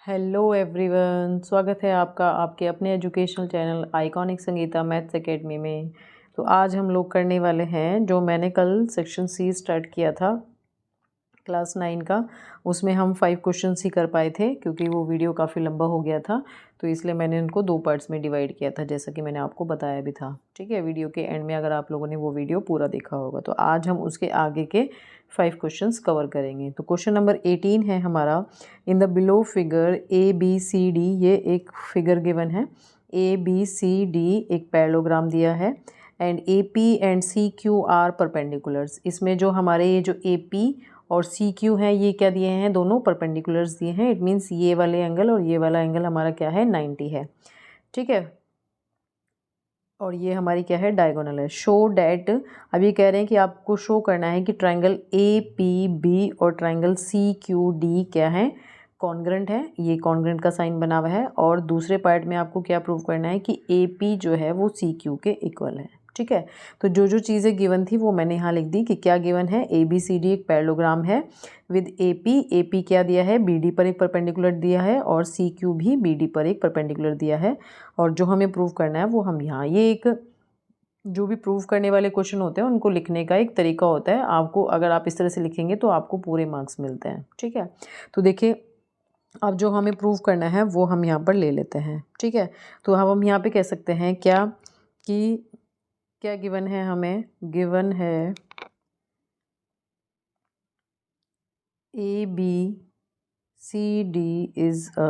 Hello everyone, स्वागत है आपका आपके अपने educational channel iconic Sangeeta maths academy में। तो आज हम लोग करने वाले हैं जो मैंने कल सेक्शन सी स्टार्ट किया था क्लास 9 का। उसमें हम 5 क्वेश्चंस ही कर पाए थे क्योंकि वो वीडियो काफ़ी लंबा हो गया था, तो इसलिए मैंने उनको 2 पार्ट्स में डिवाइड किया था, जैसा कि मैंने आपको बताया भी था। ठीक है, वीडियो के एंड में अगर आप लोगों ने वो वीडियो पूरा देखा होगा तो आज हम उसके आगे के 5 क्वेश्चंस कवर करेंगे। तो क्वेश्चन नंबर 18 है हमारा, in the below figure A B C D, ये एक फिगर गिवन है। ए बी सी डी एक पैरेललोग्राम दिया है and A P and C Q are perpendiculars. इसमें जो हमारे ये जो ए पी और सी क्यू हैं ये क्या दिए हैं, दोनों परपेंडिकुलर्स दिए हैं। इट मीन्स ये वाले एंगल और ये वाला एंगल हमारा क्या है, 90 है। ठीक है, और ये हमारी क्या है, डायगोनल है। शो डैट, अभी कह रहे हैं कि आपको शो करना है कि ट्रायंगल ए पी बी और ट्रायंगल सी क्यू डी क्या है, कॉन्ग्रेंट है। ये कॉन्ग्रेंट का साइन बना हुआ है। और दूसरे पार्ट में आपको क्या प्रूव करना है कि ए पी जो है वो सी क्यू के इक्वल है। ठीक है, तो जो जो चीज़ें गिवन थी वो मैंने यहाँ लिख दी कि क्या गिवन है। ए बी सी डी एक पैरेललोग्राम है विद ए पी क्या दिया है, बी डी पर एक परपेंडिकुलर दिया है और सी क्यू भी बी डी पर एक परपेंडिकुलर दिया है। और जो हमें प्रूव करना है वो हम यहाँ, ये एक जो भी प्रूव करने वाले क्वेश्चन होते हैं उनको लिखने का एक तरीका होता है। आपको अगर आप इस तरह से लिखेंगे तो आपको पूरे मार्क्स मिलते हैं। ठीक है, तो देखिए अब जो हमें प्रूव करना है वो हम यहाँ पर ले लेते हैं। ठीक है, तो अब हम यहाँ पे कह सकते हैं क्या कि क्या गिवन है, हमें गिवन है A B C D is a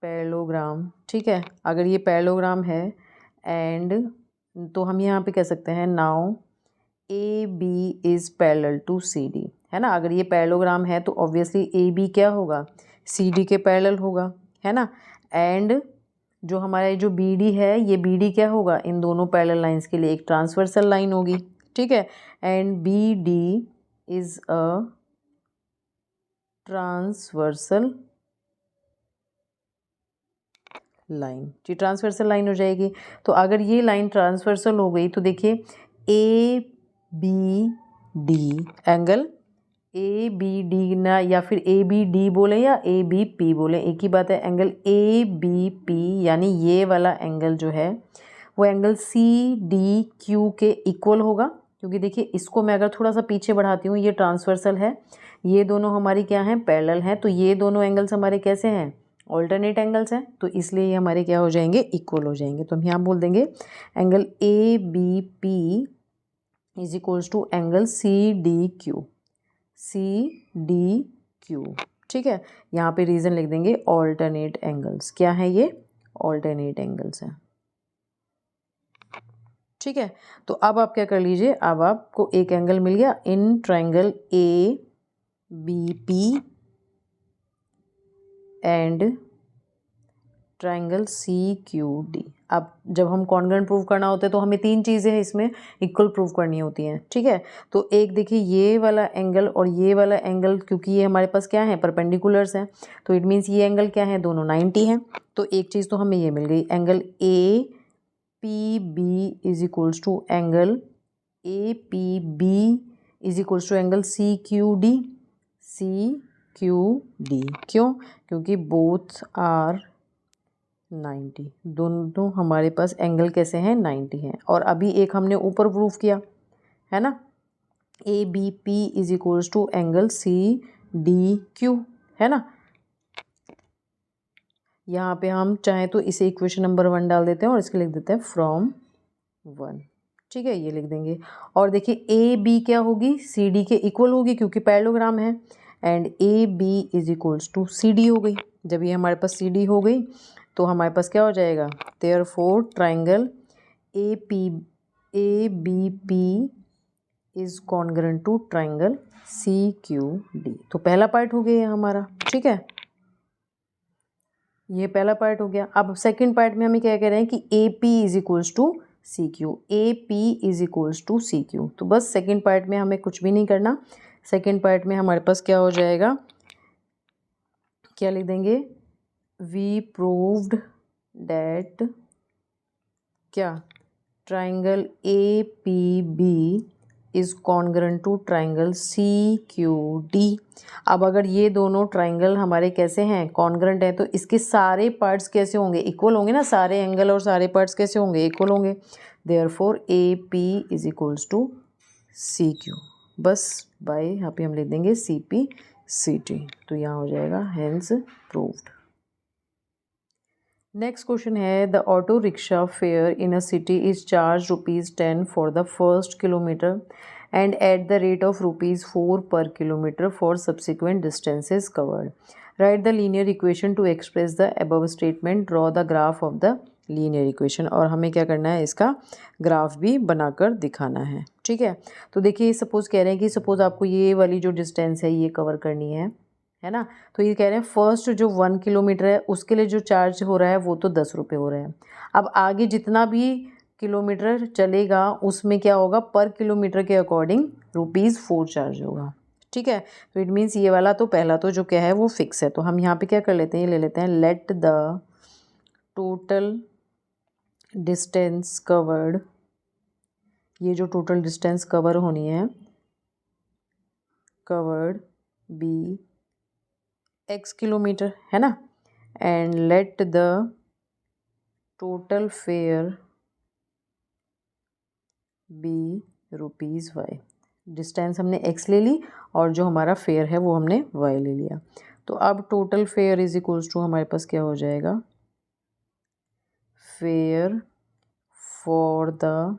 parallelogram. ठीक है, अगर ये पैरेललोग्राम है एंड तो हम यहाँ पे कह सकते हैं now A B is parallel to C D, है ना। अगर ये पैरेललोग्राम है तो ऑब्वियसली ए बी क्या होगा, सी डी के पैरेलल होगा, है ना। एंड जो हमारा जो बी डी है, ये बी डी क्या होगा, इन दोनों पैरेलल लाइंस के लिए एक ट्रांसवर्सल लाइन होगी। ठीक है, and B D is a transversal line, जी ट्रांसवर्सल लाइन हो जाएगी। तो अगर ये लाइन ट्रांसवर्सल हो गई तो देखिए A B D angle, A B D ना, या फिर ए बी डी बोले या ए बी पी बोले, एक ही बात है। एंगल ए बी पी यानी ये वाला एंगल जो है वो एंगल सी डी क्यू के इक्वल होगा। क्योंकि देखिए इसको मैं अगर थोड़ा सा पीछे बढ़ाती हूँ, ये ट्रांसवर्सल है, ये दोनों हमारी क्या हैं, पैरेलल हैं, तो ये दोनों एंगल्स हमारे कैसे हैं, ऑल्टरनेट एंगल्स हैं, तो इसलिए ये हमारे क्या हो जाएंगे, इक्वल हो जाएंगे। तो हम यहाँ बोल देंगे angle A B P is equals to angle C D Q, C D Q. ठीक है, यहाँ पे रीज़न लिख देंगे ऑल्टरनेट एंगल्स। क्या है ये, ऑल्टरनेट एंगल्स हैं। ठीक है, तो अब आप क्या कर लीजिए, अब आपको एक एंगल मिल गया in triangle A B P and triangle C Q D. अब जब हम कॉन्ग्रेंट प्रूव करना होता है तो हमें 3 चीज़ें इसमें इक्वल प्रूव करनी होती हैं। ठीक है, तो एक देखिए ये वाला एंगल और ये वाला एंगल, क्योंकि ये हमारे पास क्या है, परपेंडिकुलर्स हैं, तो इट मीन्स ये एंगल क्या है, दोनों 90 हैं। तो एक चीज़ तो हमें ये मिल गई, angle A P B is equals to angle A P B is equals to angle C Q D, C Q D. क्यों, क्योंकि बोथ आर 90, दोनों हमारे पास एंगल कैसे हैं, 90 हैं। और अभी एक हमने ऊपर प्रूफ किया है ना, A B P is equals to angle C D Q, है ना। यहाँ पे हम चाहें तो इसे इक्वेशन नंबर 1 डाल देते हैं और इसके लिख देते हैं फ्रॉम 1। ठीक है, ये लिख देंगे। और देखिए ए बी क्या होगी, सी डी के इक्वल होगी क्योंकि पैरेललोग्राम है, and A B is equals to C D हो गई। जब ये हमारे पास सी डी हो गई तो हमारे पास क्या हो जाएगा, therefore triangle A B P is congruent to triangle C Q D. तो पहला पार्ट हो गया हमारा। ठीक है, ये पहला पार्ट हो गया। अब सेकंड पार्ट में हमें क्या कह रहे हैं कि A P is equals to C Q, A P is equals to C Q. तो बस सेकंड पार्ट में हमें कुछ भी नहीं करना। सेकंड पार्ट में हमारे पास क्या हो जाएगा, क्या लिख देंगे, वी प्रूव्ड डैट क्या, triangle A P B is congruent to triangle CQD। अब अगर ये दोनों ट्राइंगल हमारे कैसे हैं, कॉन्ग्रुएंट है, तो इसके सारे पार्ट्स कैसे होंगे, इक्वल होंगे ना, सारे एंगल और सारे पार्ट्स कैसे होंगे, इक्वल होंगे। Therefore AP is equals to CQ। बस बाय यहाँ पे हम लिख देंगे CP/CT, तो यहाँ हो जाएगा हेंस प्रूव्ड। नेक्स्ट क्वेश्चन है the auto rickshaw fair in a city is charge ₹10 for the first kilometre and at the rate of ₹4 पर kilometre for subsequent distances covered. Right the linear equation two express the above statement, draw the graph of the linear equation. और हमें क्या करना है, इसका graph भी बनाकर दिखाना है। ठीक है, तो देखिए सपोज़ कह रहे हैं कि सपोज़ आपको ये वाली जो डिस्टेंस है ये कवर करनी है ना। तो ये कह रहे हैं फर्स्ट जो 1 किलोमीटर है उसके लिए जो चार्ज हो रहा है वो तो 10 रुपये हो रहे हैं। अब आगे जितना भी किलोमीटर चलेगा उसमें क्या होगा, पर किलोमीटर के अकॉर्डिंग ₹4 चार्ज होगा। ठीक है, तो इट मीन्स ये वाला तो पहला तो जो क्या है वो फिक्स है। तो हम यहाँ पे क्या कर लेते हैं, ये ले लेते हैं late the total distance covered, ये जो टोटल डिस्टेंस कवर होनी है कवर्ड बी X किलोमीटर, है ना, and let the total fare be ₹Y। Distance हमने X ले ली और जो हमारा फेयर है वो हमने Y ले लिया। तो अब total fare is equals to हमारे पास क्या हो जाएगा, fare for the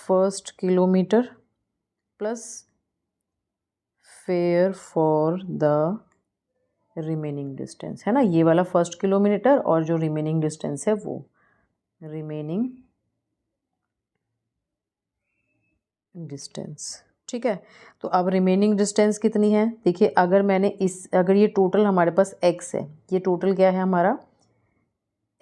first kilometre plus fare for the remaining distance, है ना। ये वाला फर्स्ट किलोमीटर और जो रिमेनिंग डिस्टेंस है वो रिमेनिंग डिस्टेंस। ठीक है, तो अब रिमेनिंग डिस्टेंस कितनी है, देखिए अगर मैंने अगर ये टोटल हमारे पास x है, ये टोटल क्या है हमारा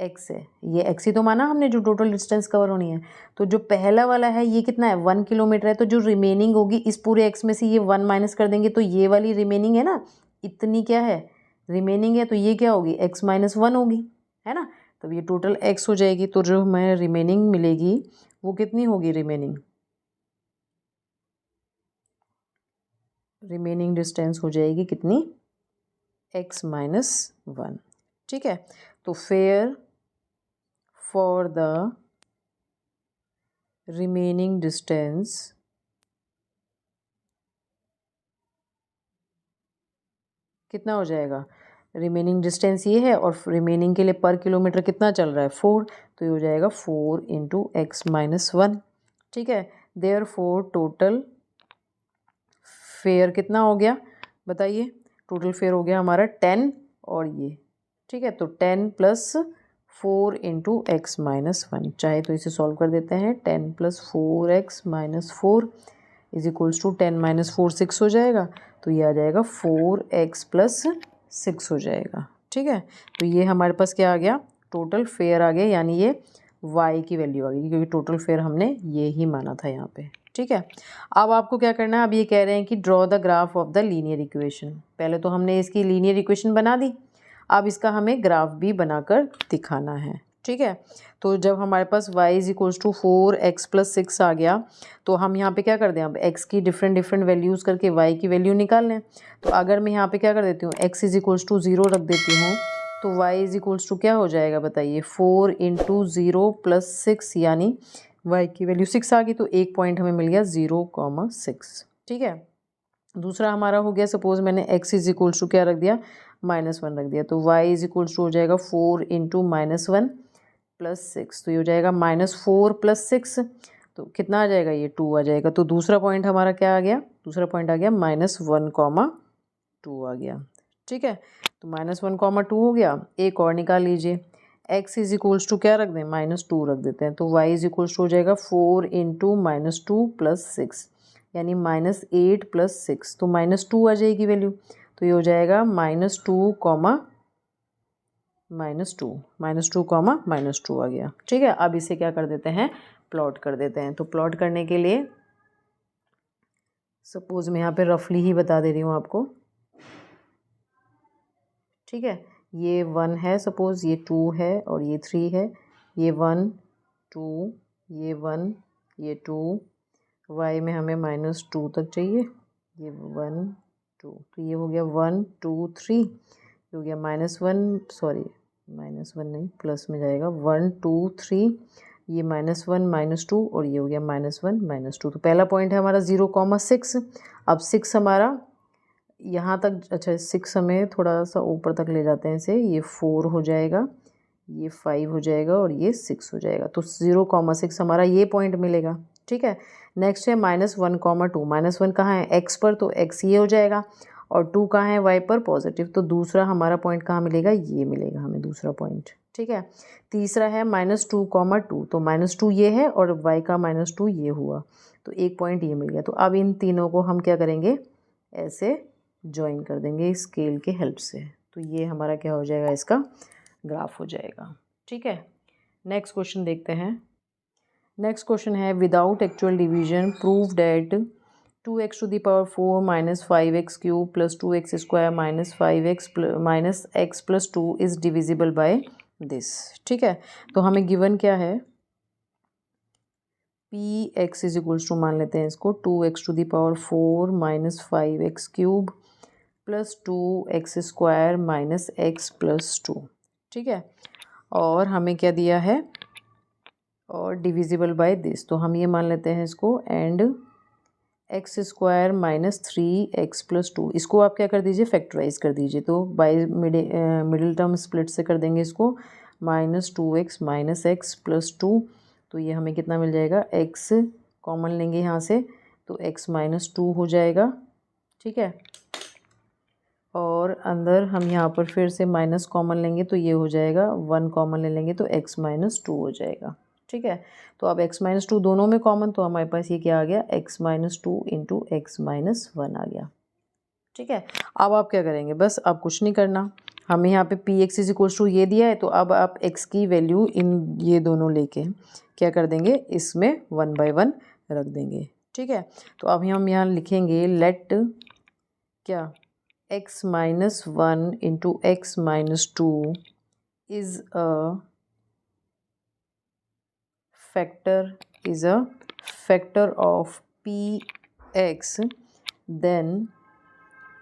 x है, ये x ही तो माना हमने जो टोटल डिस्टेंस कवर होनी है। तो जो पहला वाला है ये कितना है, 1 किलोमीटर है, तो जो रिमेनिंग होगी इस पूरे x में से ये 1 माइनस कर देंगे, तो ये वाली रिमेनिंग है ना, इतनी क्या है रिमेनिंग है, तो ये क्या होगी x-1 होगी, है ना। तो ये टोटल x हो जाएगी, तो जो हमें रिमेनिंग मिलेगी वो कितनी होगी, रिमेनिंग डिस्टेंस हो जाएगी कितनी, x-1। ठीक है, तो fair for the remaining distance कितना हो जाएगा, रिमेनिंग डिस्टेंस ये है और रिमेनिंग के लिए पर किलोमीटर कितना चल रहा है 4, तो ये हो जाएगा 4 × x-1। ठीक है, देयरफॉर टोटल फेयर कितना हो गया बताइए, टोटल फेयर हो गया हमारा 10 और ये। ठीक है, तो 10 + 4 × x-1, चाहे तो इसे सॉल्व कर देते हैं, 10 + 4x-4 इज इक्वल्स टू 10 - 4 6 हो जाएगा, तो ये आ जाएगा 4x + 6 हो जाएगा। ठीक है, तो ये हमारे पास क्या आ गया, टोटल फेयर आ गया, यानी ये y की वैल्यू आ गई, क्योंकि टोटल फेयर हमने ये ही माना था यहाँ पे। ठीक है, अब आपको क्या करना है, अब ये कह रहे हैं कि draw the graph of the linear equation. पहले तो हमने इसकी लीनियर इक्वेशन बना दी, अब इसका हमें ग्राफ भी बनाकर दिखाना है। ठीक है, तो जब हमारे पास y = 4x + 6 आ गया, तो हम यहाँ पे क्या कर दें, अब x की डिफरेंट वैल्यूज़ करके y की वैल्यू निकाल लें। तो अगर मैं यहाँ पे क्या कर देती हूँ, x = 0 रख देती हूँ, तो y = क्या हो जाएगा बताइए, 4 × 0 + 6, यानी y की वैल्यू 6 आ गई, तो एक पॉइंट हमें मिल गया 0,6। ठीक है, दूसरा हमारा हो गया, सपोज मैंने x = क्या रख दिया, -1 रख दिया, तो y = हो जाएगा 4 × -1 + 6, तो ये हो जाएगा -4 + 6, तो कितना आ जाएगा, ये 2 आ जाएगा। तो दूसरा पॉइंट हमारा क्या आ गया, दूसरा पॉइंट आ गया -1,2 आ गया। ठीक है, तो -1,2 हो गया। एक और निकाल लीजिए, x = क्या रख दें, -2 रख देते हैं, तो y = हो जाएगा 4 × -2 + 6, यानी -8 + 6, तो -2 आ जाएगी वैल्यू, तो ये हो जाएगा -2, -2 आ गया। ठीक है, अब इसे क्या कर देते हैं, प्लॉट कर देते हैं। तो प्लॉट करने के लिए सपोज मैं यहाँ पे रफली ही बता दे रही हूँ आपको। ठीक है, ये 1 है, सपोज ये 2 है और ये 3 है, ये 1 2, ये 1 ये 2, y में हमें -2 तक चाहिए, ये 1 2, तो ये हो गया 1 2 3, ये हो गया -1, सॉरी -1 नहीं, प्लस में जाएगा 1 2 3, ये -1 -2 और ये हो गया -1 -2। तो पहला पॉइंट है हमारा 0,6। अब 6 हमारा यहाँ तक, अच्छा 6 हमें थोड़ा सा ऊपर तक ले जाते हैं इसे, ये 4 हो जाएगा, ये 5 हो जाएगा और ये 6 हो जाएगा। तो 0,6 हमारा ये पॉइंट मिलेगा। ठीक है, नेक्स्ट है -1,2। -1 कहाँ है, x पर, तो x ये हो जाएगा, और 2 कहाँ है, y पर, पॉजिटिव। तो दूसरा हमारा पॉइंट कहाँ मिलेगा, ये मिलेगा हमें दूसरा पॉइंट। ठीक है, तीसरा है -2,2, तो -2 ये है और y का -2 ये हुआ, तो एक पॉइंट ये मिल गया। तो अब इन तीनों को हम क्या करेंगे, ऐसे ज्वाइन कर देंगे स्केल के हेल्प से, तो ये हमारा क्या हो जाएगा, इसका ग्राफ हो जाएगा। ठीक है, नेक्स्ट क्वेश्चन देखते हैं। नेक्स्ट क्वेश्चन है without actual division prove that 2x to the power 4 -5x cube plus 2x square minus x plus 2 is divisible by this. ठीक है, तो हमें गिवन क्या है, P X is equals to, मान लेते हैं इसको 2x to the power 4 -5x cube plus 2x square minus x plus 2। ठीक है, और हमें क्या दिया है, और डिविजिबल बाय दिस, तो हम ये मान लेते हैं इसको, and x square minus 3x plus 2, इसको आप क्या कर दीजिए, फैक्टराइज कर दीजिए। तो बाय मिडिल टर्म स्प्लिट से कर देंगे इसको, -2x माइनस x प्लस 2, तो ये हमें कितना मिल जाएगा, x कॉमन लेंगे यहाँ से, तो x -2 हो जाएगा। ठीक है, और अंदर हम यहाँ पर फिर से माइनस कॉमन लेंगे, तो ये हो जाएगा 1 कॉमन ले लेंगे, तो x -2 हो जाएगा। ठीक है, तो अब x -2 दोनों में कॉमन, तो हमारे पास ये क्या आ गया, x -2 इंटू x -1 आ गया। ठीक है, अब आप क्या करेंगे, बस अब कुछ नहीं करना, हमें यहाँ पे P X is equals to ये दिया है, तो अब आप x की वैल्यू इन ये दोनों लेके क्या कर देंगे, इसमें 1 बाय 1 रख देंगे। ठीक है, तो अब हम यहाँ लिखेंगे लेट क्या, x -1 into x -2 is a factor of px, then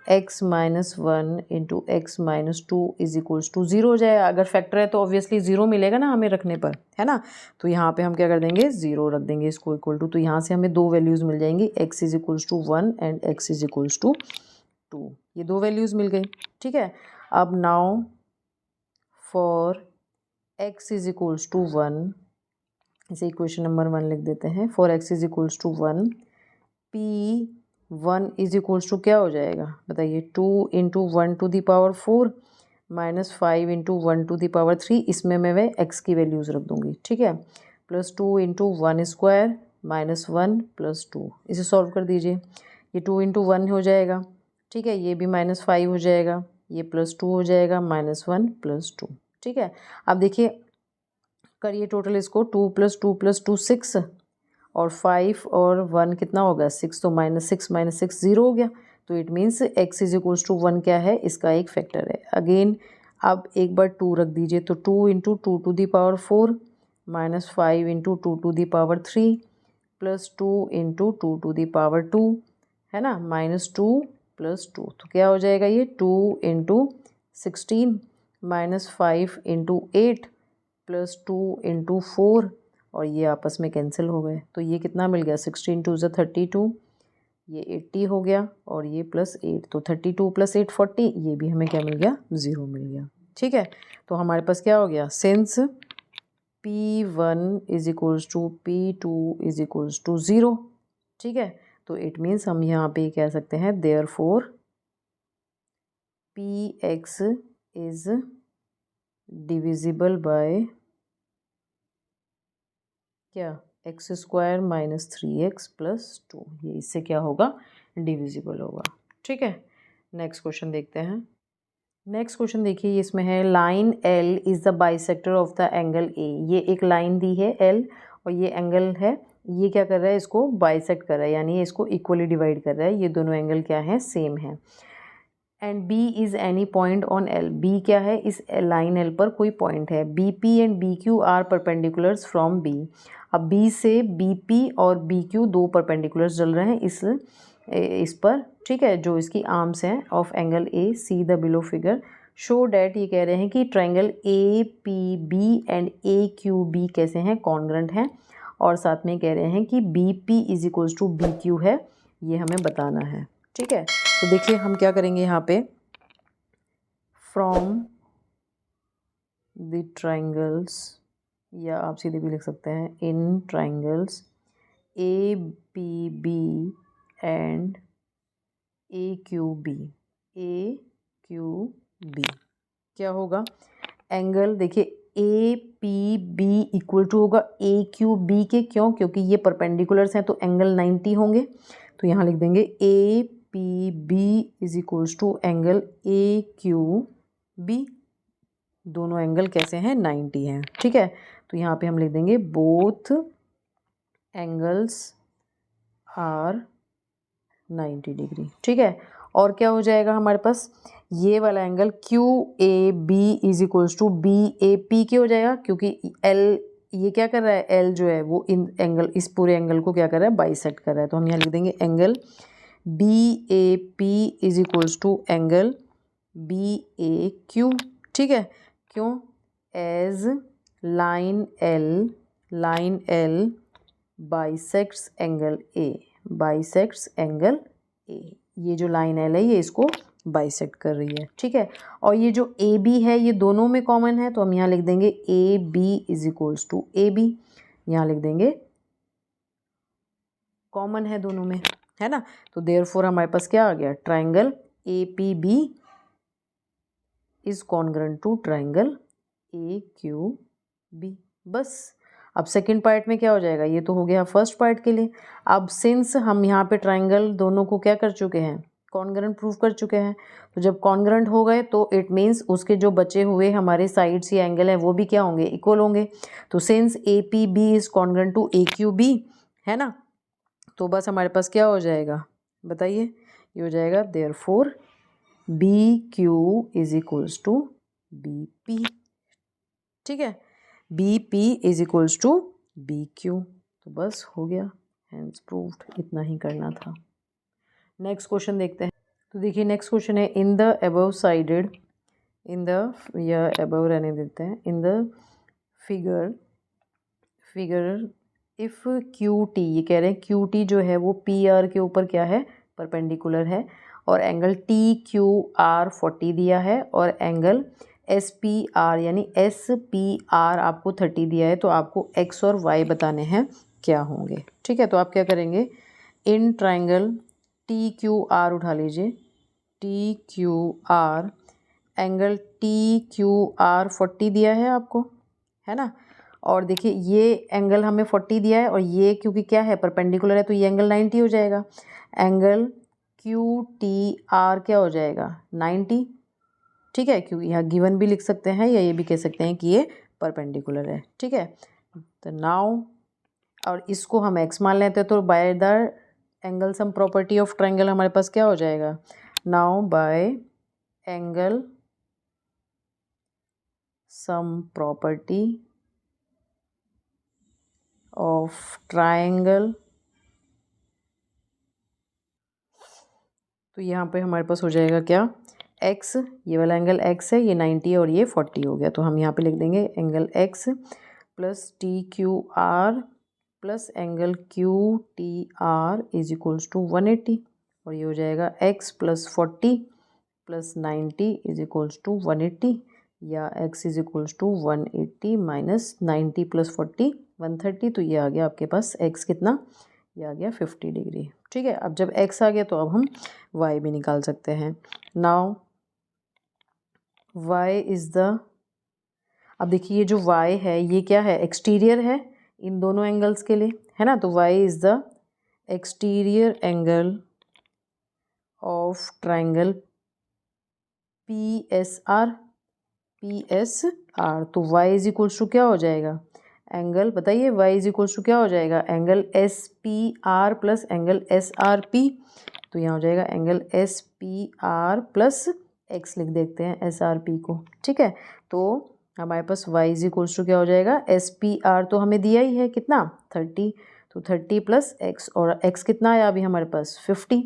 x -1 into x -2 is equals to 0 हो जाएगा। अगर फैक्टर है तो ऑब्वियसली 0 मिलेगा ना हमें रखने पर, है ना, तो यहाँ पे हम क्या कर देंगे, 0 रख देंगे इसको इक्वल टू, तो यहाँ से हमें दो वैल्यूज़ मिल जाएंगी, x is equals to 1 and x is equals to 2, ये दो वैल्यूज़ मिल गई। ठीक है, अब now for x is equals to 1, इसे इक्वेशन नंबर 1 लिख देते हैं, for x is equals to 1, P1 is equals to क्या हो जाएगा, बताइए, 2 into 1 to the power 4 minus 5 into 1 to the power 3, इसमें मैं x की वैल्यूज़ रख दूँगी। ठीक है, plus 2 into 1 square minus 1 plus 2, इसे सॉल्व कर दीजिए, ये 2 इंटू 1 हो जाएगा। ठीक है, ये भी -5 हो जाएगा, ये +2 हो जाएगा, -1 प्लस 2। ठीक है, अब देखिए करिए टोटल इसको, 2 + 2 + 2 6, और 5 और 1 कितना होगा, 6, तो -6 - 6 0 हो गया, तो it means x is equals to 1 क्या है, इसका एक फैक्टर है। अगेन अब एक बार 2 रख दीजिए, तो 2 into 2 to the power 4 minus 5 into 2 to the power 3 plus 2 into 2 to the power 2, है ना, -2 + 2, तो क्या हो जाएगा ये, 2 into 16 minus 5 into 8 plus 2 into 4, और ये आपस में कैंसिल हो गए, तो ये कितना मिल गया, 16 2 = 32, ये 80 हो गया, और ये +8, तो 32 + 8 40, ये भी हमें क्या मिल गया, 0 मिल गया। ठीक है, तो हमारे पास क्या हो गया, since P1 is equals to P2 is equals to 0। ठीक है, तो इट मीन्स हम यहाँ पे कह सकते हैं therefore Px is divisible by क्या, x square minus 3x plus 2, ये इससे क्या होगा, डिविजिबल होगा। ठीक है, नेक्स्ट क्वेश्चन देखते हैं। नेक्स्ट क्वेश्चन देखिए, इसमें है line L is the bisector of the angle A, ये एक लाइन दी है L और ये एंगल है, ये क्या कर रहा है, इसको बाइसेक्ट कर रहा है, यानी इसको इक्वली डिवाइड कर रहा है, ये दोनों एंगल क्या है, सेम है। And B is any point on L, B क्या है, इस लाइन एल पर कोई पॉइंट है। B P and B Q are perpendiculars from B. अब बी से बी पी और बी क्यू दो परपेंडिकुलर्स चल रहे हैं इस पर, ठीक है, जो इसकी आर्म्स हैं of angle A, see the below figure. Show that, ये कह रहे हैं कि triangle A P B and A Q B कैसे हैं, कॉन्ग्रेंट हैं, और साथ में कह रहे हैं कि B P is equals to B Q है, ये हमें बताना है, ठीक है। तो देखिए हम क्या करेंगे यहाँ पे, फ्रॉम द ट्रायंगल्स, या आप सीधे भी लिख सकते हैं इन triangles A P B and A Q B, A Q B क्या होगा, एंगल देखिए A P B equal to होगा ए क्यू बी के, क्यों, क्योंकि ये परपेंडिकुलर्स हैं तो एंगल 90 होंगे। तो यहाँ लिख देंगे A P B is equals to angle A Q B, दोनों एंगल कैसे हैं, 90 हैं, ठीक है। तो यहाँ पे हम लिख देंगे बोथ एंगल्स आर 90 डिग्री, ठीक है। और क्या हो जाएगा हमारे पास, ये वाला angle Q A B is equals to B A P के हो जाएगा, क्योंकि एल ये क्या कर रहा है, एल जो है वो इन एंगल, इस पूरे एंगल को क्या कर रहा है, बाइसेक्ट कर रहा है। तो हम यहाँ लिख देंगे angle B A P is equals to angle B A Q, ठीक है। क्यों, as line L bisects angle A, bisects angle A, ये जो लाइन एल है ये इसको बाइसेक्ट कर रही है, ठीक है। और ये जो ए बी है ये दोनों में कॉमन है, तो हम यहाँ लिख देंगे A B is equals to A B, यहाँ लिख देंगे कॉमन है दोनों में, है ना। तो देयरफॉर हमारे पास क्या आ गया, triangle A P B is congruent to triangle A Q B. बस अब सेकंड पार्ट में क्या हो जाएगा, ये तो हो गया फर्स्ट पार्ट के लिए। अब सिंस हम यहाँ पे ट्रायंगल दोनों को क्या कर चुके हैं, कॉन्ग्रेंट प्रूव कर चुके हैं, तो जब कॉन्ग्रेंट हो गए तो इट मीन्स उसके जो बचे हुए हमारे साइड्स या एंगल हैं वो भी क्या होंगे, इक्वल होंगे। तो since A P B is congruent to A Q B, है ना, तो बस हमारे पास क्या हो जाएगा, बताइए, ये हो जाएगा therefore B Q is equals to B P, ठीक है, B P is equals to B Q. तो बस हो गया, हैंस प्रूव्ड, इतना ही करना था। नेक्स्ट क्वेश्चन देखते हैं। तो देखिए नेक्स्ट क्वेश्चन है, in the above sided, in the, या अबव रहने देते हैं, in the figure if Q T, ये कह रहे हैं क्यू टी जो है वो पी आर के ऊपर क्या है, परपेंडिकुलर है, और एंगल टी क्यू आर 40 दिया है, और एंगल एस पी आर यानी एस पी आर आपको 30 दिया है, तो आपको एक्स और वाई बताने हैं क्या होंगे, ठीक है। तो आप क्या करेंगे, in triangle T Q are उठा लीजिए, T Q are, angle T Q are 40 दिया है आपको, है ना। और देखिए ये एंगल हमें 40 दिया है, और ये क्योंकि क्या है, परपेंडिकुलर है, तो ये एंगल 90 हो जाएगा। एंगल क्यू टी आर क्या हो जाएगा, 90, ठीक है, क्योंकि यहाँ गिवन भी लिख सकते हैं, या ये भी कह सकते हैं कि ये परपेंडिकुलर है, ठीक है। तो नाउ, और इसको हम एक्स मान लेते हैं, तो by the angle sum property of triangle हमारे पास क्या हो जाएगा, now bye angle sum property of triangle, तो यहाँ पे हमारे पास हो जाएगा क्या, एक्स, ये वाला एंगल एक्स है, ये 90 है, और ये 40 हो गया, तो हम यहाँ पे लिख देंगे angle X plus T Q R plus angle Q T R is equals to 180, और ये हो जाएगा X plus 40 plus 90 is equals to 180, या X is equals to 180 minus 90 plus 40 130, तो ये आ गया आपके पास एक्स कितना, ये आ गया 50 डिग्री, ठीक है। अब जब एक्स आ गया तो अब हम वाई भी निकाल सकते हैं। नाउ वाई इज़ द, अब देखिए ये जो वाई है ये क्या है, एक्सटीरियर है इन दोनों एंगल्स के लिए, है ना। तो Y is the exterior angle of triangle P S R, तो वाई इज इक्वल्स टू क्या हो जाएगा, एंगल बताइए, वाई इज इक्वल्स टू क्या हो जाएगा, angle S P R plus angle S R P, तो यहाँ हो जाएगा एंगल SPR प्लस x लिख देते हैं SRP को, ठीक है। तो हमारे पास y इज इक्वल्स टू क्या हो जाएगा, SPR तो हमें दिया ही है कितना 30, तो 30 प्लस x, और x कितना आया अभी हमारे पास 50,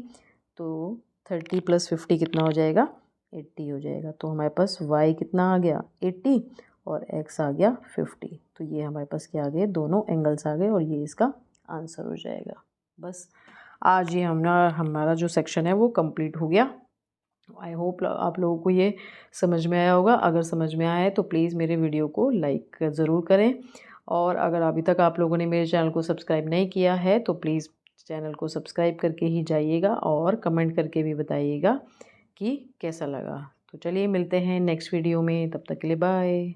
तो 30 प्लस 50 कितना हो जाएगा 80 हो जाएगा। तो हमारे पास y कितना आ गया 80 और x आ गया 50। तो ये हमारे पास क्या आ गए, दोनों एंगल्स आ गए और ये इसका आंसर हो जाएगा। बस आज ये हमारा जो सेक्शन है वो कंप्लीट हो गया। आई होप आप लोगों को ये समझ में आया होगा। अगर समझ में आया है तो प्लीज़ मेरे वीडियो को लाइक ज़रूर करें, और अगर अभी तक आप लोगों ने मेरे चैनल को सब्सक्राइब नहीं किया है तो प्लीज़ चैनल को सब्सक्राइब करके ही जाइएगा और कमेंट करके भी बताइएगा कि कैसा लगा। तो चलिए मिलते हैं नेक्स्ट वीडियो में, तब तक के लिए बाय।